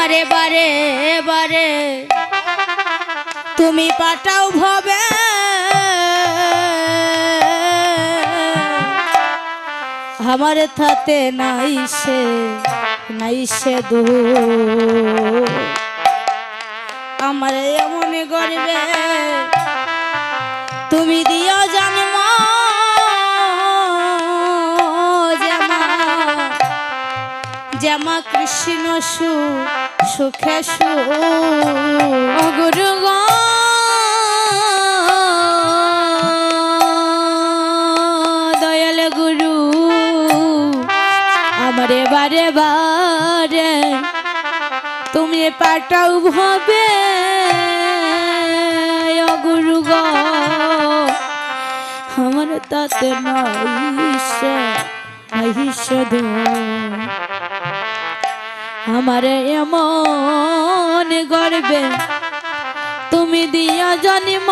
আমারে বারে বারে তুমি পাঠাও ভবে আমার থাতে নাই সে দু আমার এমন গর্বে তুমি দিও জন্ম জামা কৃষ্ণ সুখে গুরু দয়াল গুরু আমারে বারে বারে তুমি পাঠাও ভাবে গুরু গো আমার তাতে নাইসে দো আমারে এমন গর্বে তুমি দিয়া জন্ম